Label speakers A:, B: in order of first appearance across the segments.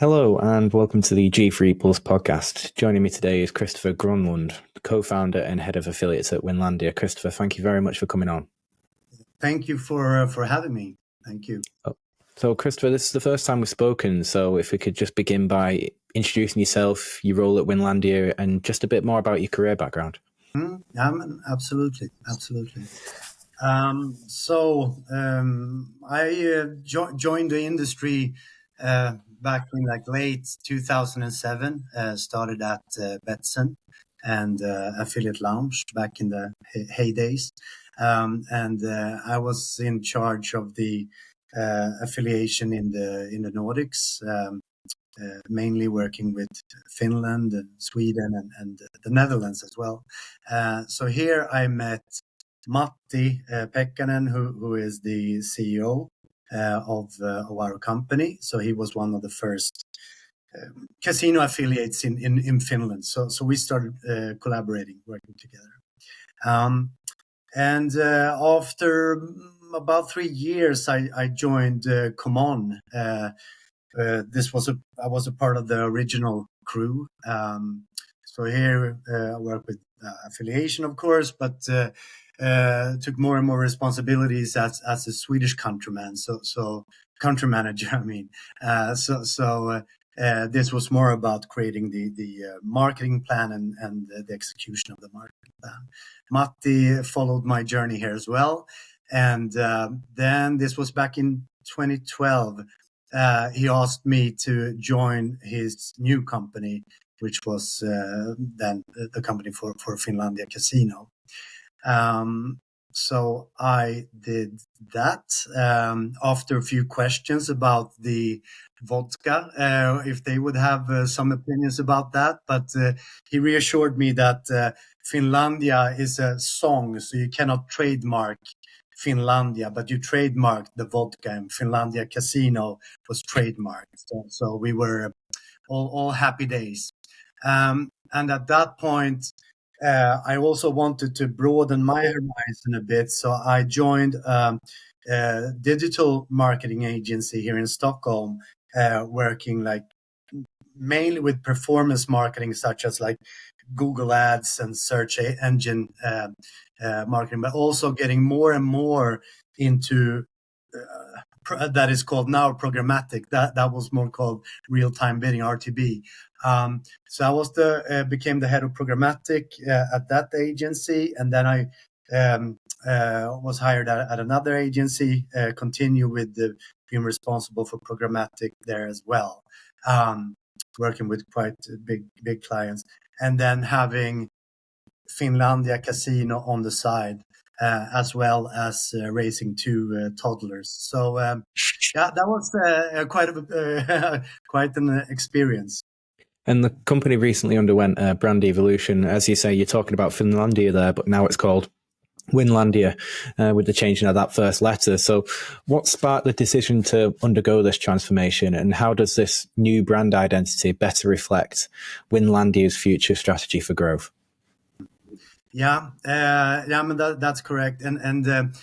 A: Hello and welcome to the G3 Plus podcast. Joining me today is Christoffer Grönlund, co-founder and head of affiliates at Winlandia. Christoffer, thank you very much for coming on.
B: Thank you for having me. Thank you.
A: So Christoffer, this is the first time we've spoken, so if we could just begin by introducing yourself, your role at Winlandia, and just a bit more about your career background.
B: Absolutely. I joined the industry back in late 2007. Started at Betsson and Affiliate Lounge back in the heydays, and I was in charge of the affiliation in the Nordics. Mainly working with Finland and Sweden and the Netherlands as well. So here I met Matti Pekkanen, who is the CEO of our company. So he was one of the first casino affiliates in Finland. So we started collaborating, working together. And after about 3 years, I joined ComeOn. I was a part of the original crew. So here I work with affiliation, of course, but took more and more responsibilities as a Swedish countryman. So country manager, I mean. This was more about creating the marketing plan and the execution of the marketing plan. Matti followed my journey here as well. And then this was back in 2012. He asked me to join his new company, which was then the company for Finlandia Casino. So I did that after a few questions about the vodka, if they would have some opinions about that. But he reassured me that Finlandia is a song, so you cannot trademark Finlandia, but you trademarked the vodka, and Finlandia Casino was trademarked. So we were all happy days. And at that point, I also wanted to broaden my horizon a bit. So I joined a digital marketing agency here in Stockholm, working mainly with performance marketing, such as Google Ads and search engine marketing, but also getting more and more into that is called now programmatic. That was more called real-time bidding, RTB. So I was became the head of programmatic at that agency, and then I was hired at another agency, continue with being responsible for programmatic there as well, working with quite big clients, and then having Finlandia Casino on the side, as well as raising 2 toddlers. So that was quite an experience.
A: And the company recently underwent a brand evolution. As you say, you're talking about Finlandia there, but now it's called Winlandia, with the changing of that first letter. So what sparked the decision to undergo this transformation, and how does this new brand identity better reflect Winlandia's future strategy for growth?
B: I mean, that's correct. And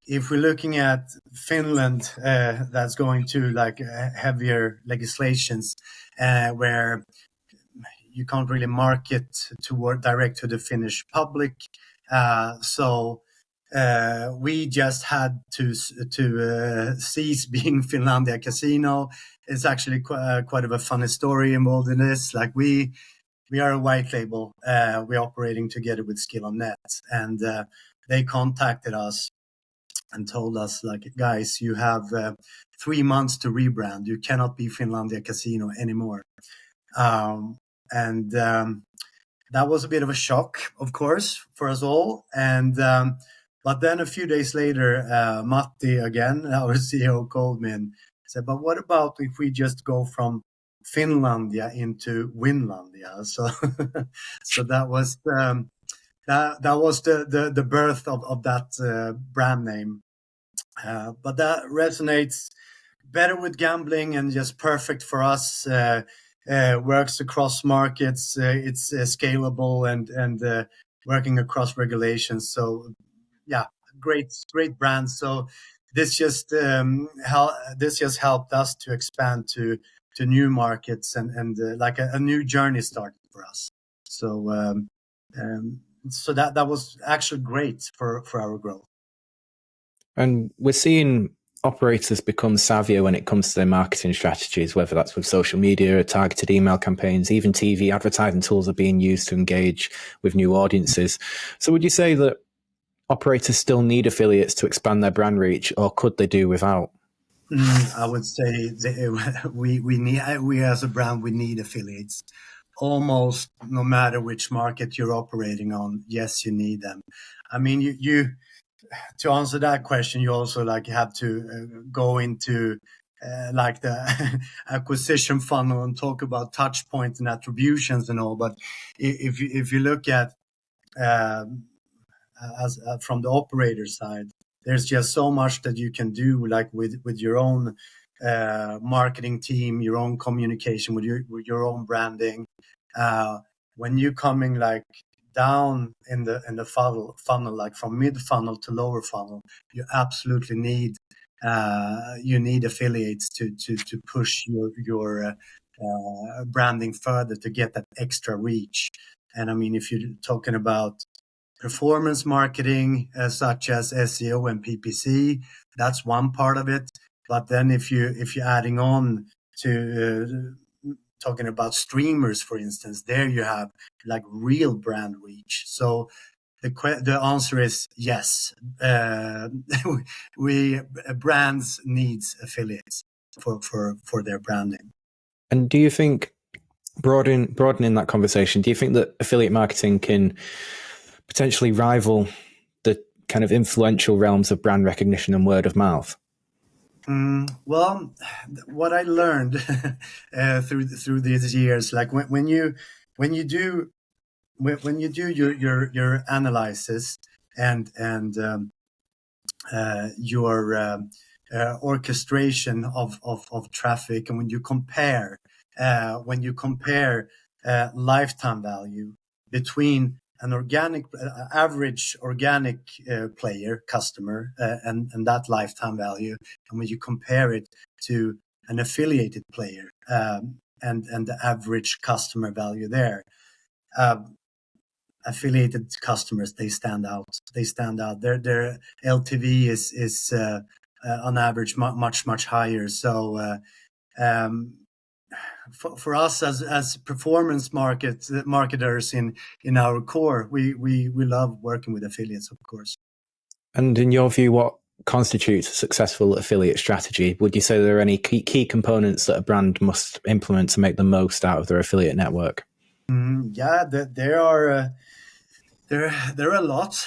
B: if we're looking at Finland, that's going to heavier legislations where you can't really market direct to the Finnish public. So we just had to cease being Finlandia Casino. It's actually quite of a funny story involved in this. We are a white label. We're operating together with Skill on Net, and they contacted us and told us, guys, you have 3 months to rebrand. You cannot be Finlandia Casino anymore. That was a bit of a shock, of course, for us all. But then a few days later, Matti, again, our CEO, called me and said, but what about if we just go from Finlandia into Winlandia? So that was the birth of that brand name. But that resonates better with gambling and just perfect for us. Works across markets. It's scalable and working across regulations. So yeah, great brand. So this just helped us to expand to new markets, and like a new journey started for us. So so that was actually great for our growth.
A: And we're seeing operators become savvier when it comes to their marketing strategies, whether that's with social media, targeted email campaigns, even TV advertising tools are being used to engage with new audiences. So would you say that operators still need affiliates to expand their brand reach, or could they do without?
B: I would say we as a brand, we need affiliates almost no matter which market you're operating on. Yes, you need them. I mean, you to answer that question, you also like have to go into like the acquisition funnel and talk about touch points and attributions and all. But if you look at as from the operator side, there's just so much that you can do, like with your own marketing team, your own communication, with your own branding. When you coming like down in the funnel, like from mid funnel to lower funnel, you absolutely need affiliates to push your branding further, to get that extra reach. And I mean, if you're talking about performance marketing, such as SEO and PPC, that's one part of it. But then if you're adding on to talking about streamers, for instance, there you have like real brand reach. So the answer is yes. We brands needs affiliates for their branding.
A: And do you think, broadening that conversation, do you think that affiliate marketing can potentially rival the kind of influential realms of brand recognition and word of mouth?
B: Well, what I learned through these years, like when you do your analysis and your orchestration of traffic, and when you compare lifetime value between an organic average organic player customer and that lifetime value, and when you compare it to an affiliated player and the average customer value there, affiliated customers, they stand out. Their LTV is on average much higher. So for us as performance marketers in our core, we love working with affiliates, of course.
A: And in your view, what constitutes a successful affiliate strategy? Would you say there are any key components that a brand must implement to make the most out of their affiliate network?
B: Yeah, there are. There are a lot,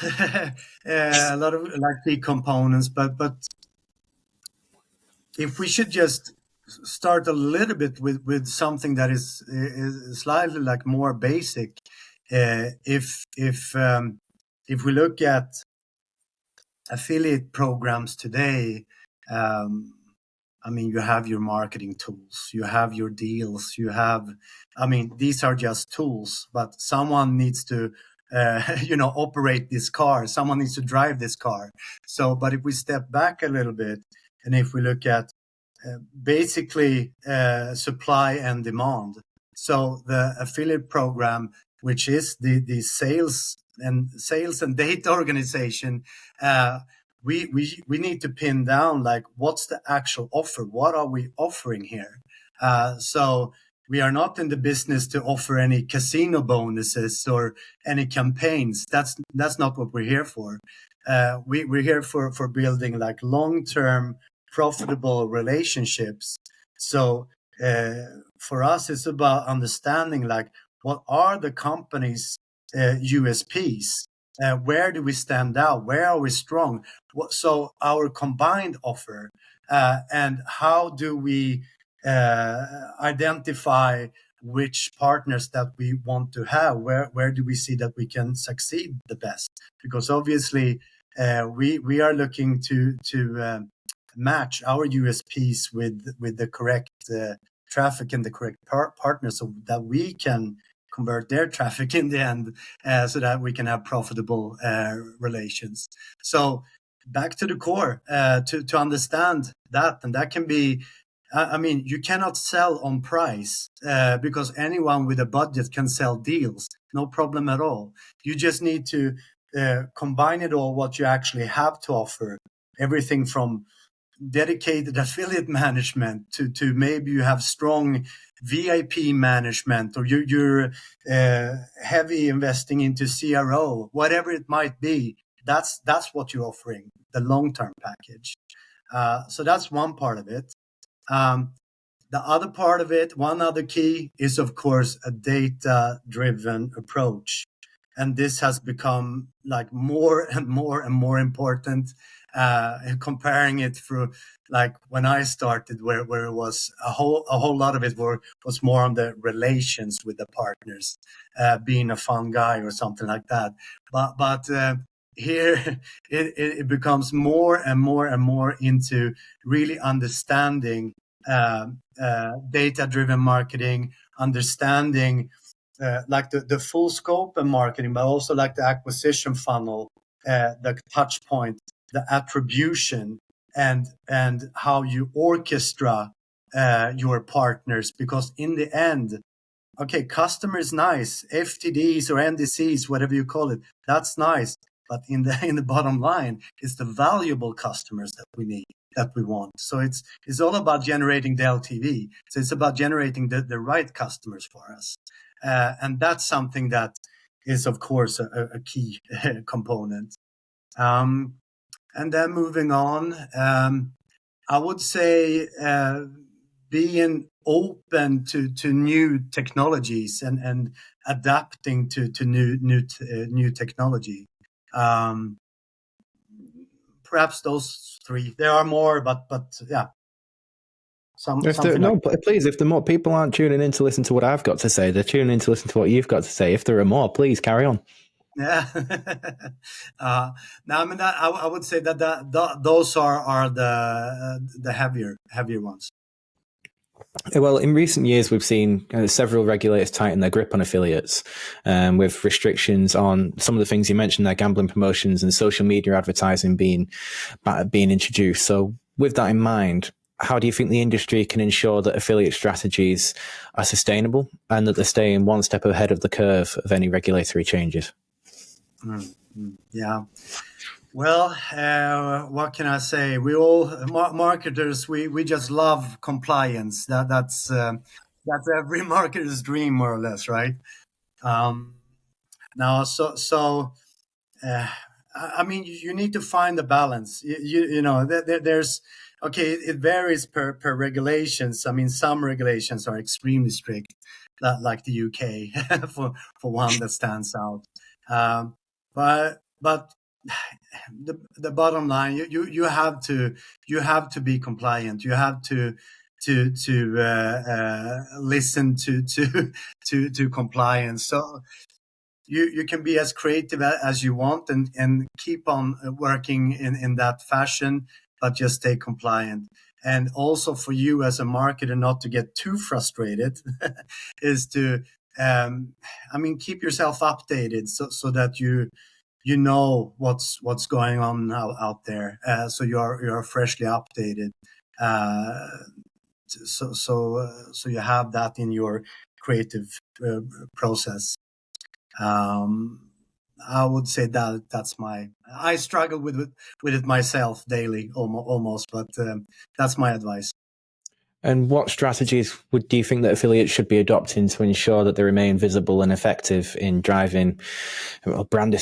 B: a lot of like key components, but if we should just start a little bit with something that is slightly like more basic, if we look at affiliate programs today, I mean, you have your marketing tools, you have your deals, I mean, these are just tools, but someone needs to, operate this car. Someone needs to drive this car. So, but if we step back a little bit, and if we look at basically supply and demand, so the affiliate program, which is the sales and data organization, we need to pin down like what's the actual offer, what are we offering here. So we are not in the business to offer any casino bonuses or any campaigns. That's not what we're here for. We're here for building like long-term profitable relationships. So for us, it's about understanding like what are the company's USPs. Where do we stand out? Where are we strong? So our combined offer, and how do we identify which partners that we want to have? Where do we see that we can succeed the best? Because obviously, we are looking to match our USPs with the correct traffic and the correct partners, so that we can convert their traffic in the end, so that we can have profitable relations. So back to the core, to understand that, and that can be I mean, you cannot sell on price because anyone with a budget can sell deals, no problem at all. You just need to combine it all, what you actually have to offer, everything from dedicated affiliate management to maybe you have strong VIP management, or you're heavy investing into CRO, whatever it might be. That's what you're offering, the long-term package. So that's one part of it. The other part of it, one other key is, of course, a data-driven approach. And this has become like more and more and more important, comparing it through like when I started, where it was a whole lot of it was more on the relations with the partners, being a fun guy or something like that. But here it becomes more and more and more into really understanding data-driven marketing, understanding like the full scope of marketing, but also like the acquisition funnel, the touch point, the attribution, and how you orchestra your partners. Because in the end, okay, customer is nice, FTDs or NDCs, whatever you call it, that's nice. But in the bottom line, it's the valuable customers that we need, that we want. So it's all about generating the LTV. So it's about generating the right customers for us. And that's something that is, of course, a key component. And then moving on, I would say being open to new technologies and adapting to new technology. Perhaps those three. There are more, but yeah.
A: Please, if the more people aren't tuning in to listen to what I've got to say, they're tuning in to listen to what you've got to say. If there are more, please carry on.
B: Yeah. Now, I mean, I would say that those are the heavier ones.
A: Well, in recent years, we've seen several regulators tighten their grip on affiliates, with restrictions on some of the things you mentioned there, gambling promotions and social media advertising being introduced. So with that in mind, how do you think the industry can ensure that affiliate strategies are sustainable and that they're staying one step ahead of the curve of any regulatory changes?
B: Yeah. Well, what can I say? We all marketers. We just love compliance. That's every marketer's dream, more or less, right? Now, I mean, you need to find the balance. You know, there's okay. It varies per regulations. I mean, some regulations are extremely strict, like the UK, for one that stands out. But the bottom line, you have to be compliant. You have to listen to compliance. So you can be as creative as you want and keep on working in that fashion, but just stay compliant. And also for you as a marketer not to get too frustrated is to I mean, keep yourself updated so that you know what's going on out there, so you're freshly updated, so you have that in your creative process. I would say that's I struggle with it myself daily, almost, but that's my advice.
A: And what strategies do you think that affiliates should be adopting to ensure that they remain visible and effective in driving brand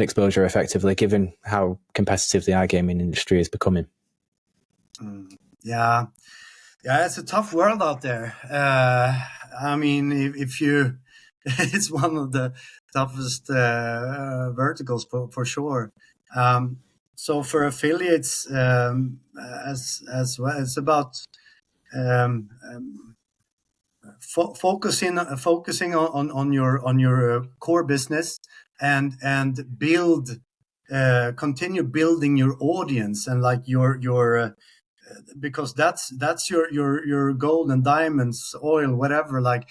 A: exposure effectively, given how competitive the iGaming industry is becoming?
B: Yeah, it's a tough world out there. I mean, if you, it's one of the toughest verticals for sure. So for affiliates, as well, it's about focusing on your core business and continue building your audience and like your because that's your gold and diamonds, oil, whatever. Like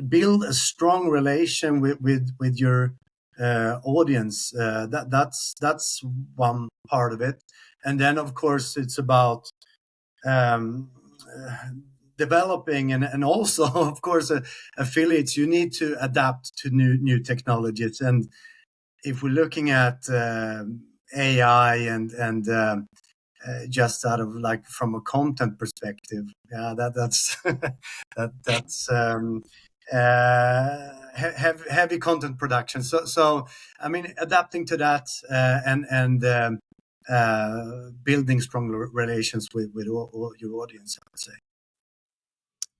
B: build a strong relation with your audience. That's one part of it, and then of course it's about developing, and also of course affiliates, you need to adapt to new technologies. And if we're looking at AI and just out of like from a content perspective, yeah, that's that's heavy content production. So I mean, adapting to that, and building strong relations with all your audience, I would say.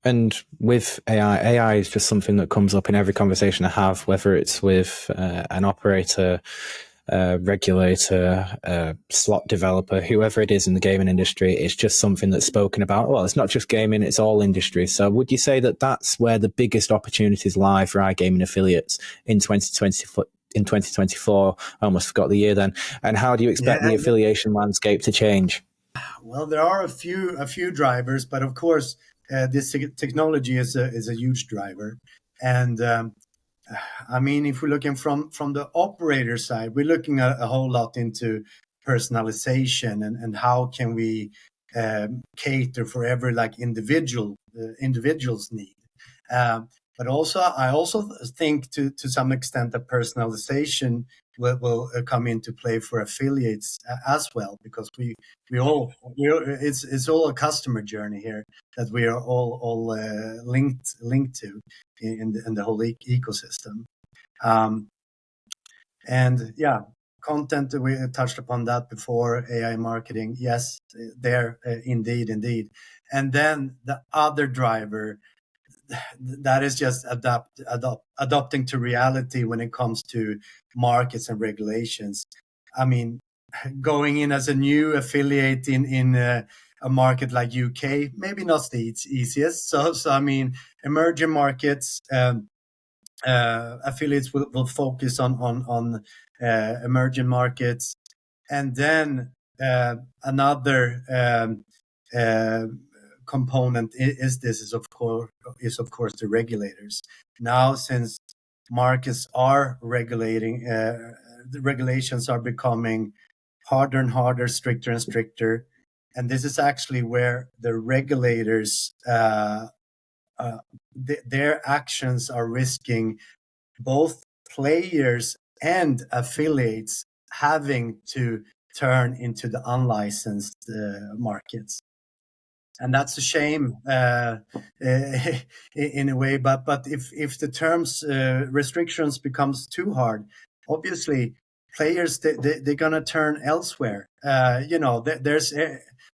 A: And with AI is just something that comes up in every conversation I have, whether it's with an operator, regulator, slot developer, whoever it is in the gaming industry. It's just something that's spoken about. Well, it's not just gaming, it's all industry. So would you say that that's where the biggest opportunities lie for iGaming affiliates in 2024? I almost forgot the year then. And how do you expect the affiliation landscape to change?
B: Well, there are a few drivers, but of course, this technology is a huge driver. And I mean, if we're looking from the operator side, we're looking a whole lot into personalization and how can we cater for every like individual's need. But also, I also think to some extent that personalization will come into play for affiliates as well, because it's all a customer journey here that we are all linked to in the whole ecosystem. And yeah, content, we touched upon that before. AI marketing, yes, there indeed. And then the other driver, that is just adopting to reality when it comes to markets and regulations. I mean, going in as a new affiliate in a market like UK, maybe not the easiest. So I mean, emerging markets, affiliates will focus on emerging markets, and then another component is of course the regulators. Now, since markets are regulating, the regulations are becoming harder and harder, stricter and stricter, and this is actually where the regulators their actions are risking both players and affiliates having to turn into the unlicensed markets. And that's a shame in a way. But if the terms restrictions becomes too hard, obviously players they're gonna turn elsewhere. There's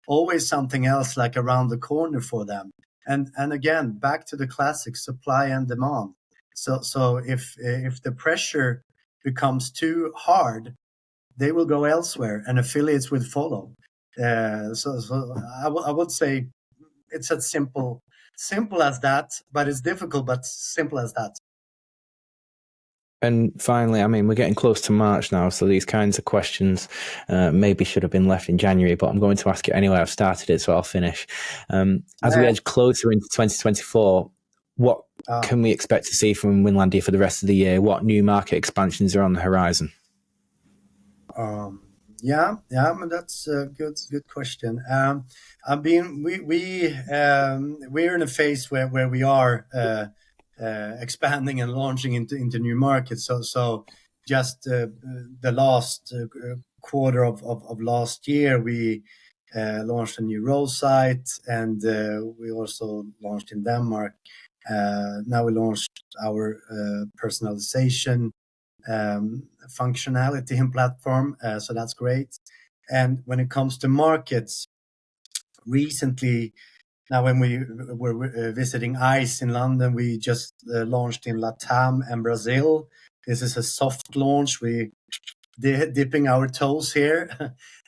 B: always something else like around the corner for them. And again, back to the classic supply and demand. So if the pressure becomes too hard, they will go elsewhere, and affiliates will follow. So I would say it's as simple as that, but it's difficult, but simple as that.
A: And finally, I mean, we're getting close to March now, so these kinds of questions maybe should have been left in January, but I'm going to ask it anyway. I've started it, so I'll finish. As we edge closer into 2024, what can we expect to see from Winlandia for the rest of the year? What new market expansions are on the horizon?
B: Yeah, that's a good question. I mean, we're in a phase where we are expanding and launching into new markets. So just the last quarter of last year, we launched a new role site, and we also launched in Denmark. Now we launched our personalization functionality and platform, so that's great. And when it comes to markets, recently, now when we were visiting ICE in London, we just launched in Latam and Brazil. This is a soft launch. We dipping our toes here.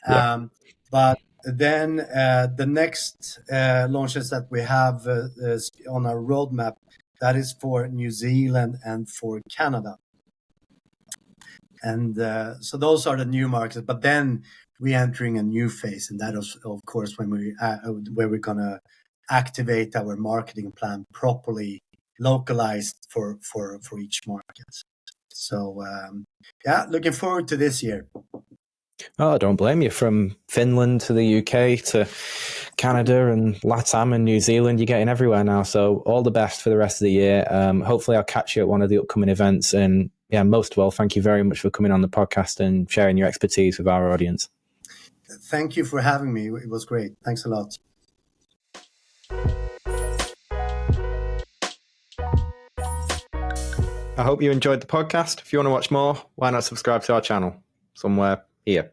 A: Yeah.
B: But then the next launches that we have on our roadmap, that is for New Zealand and for Canada. And so those are the new markets. But then we're entering a new phase, and that is, of course, when where we're gonna activate our marketing plan properly, localized for each market. So yeah, looking forward to this year.
A: Oh, I don't blame you. From Finland to the UK to Canada and LATAM and New Zealand. You're getting everywhere now. So all the best for the rest of the year. Hopefully I'll catch you at one of the upcoming events. And yeah, most of all, thank you very much for coming on the podcast and sharing your expertise with our audience.
B: Thank you for having me. It was great. Thanks a lot.
A: I hope you enjoyed the podcast. If you want to watch more, why not subscribe to our channel somewhere here.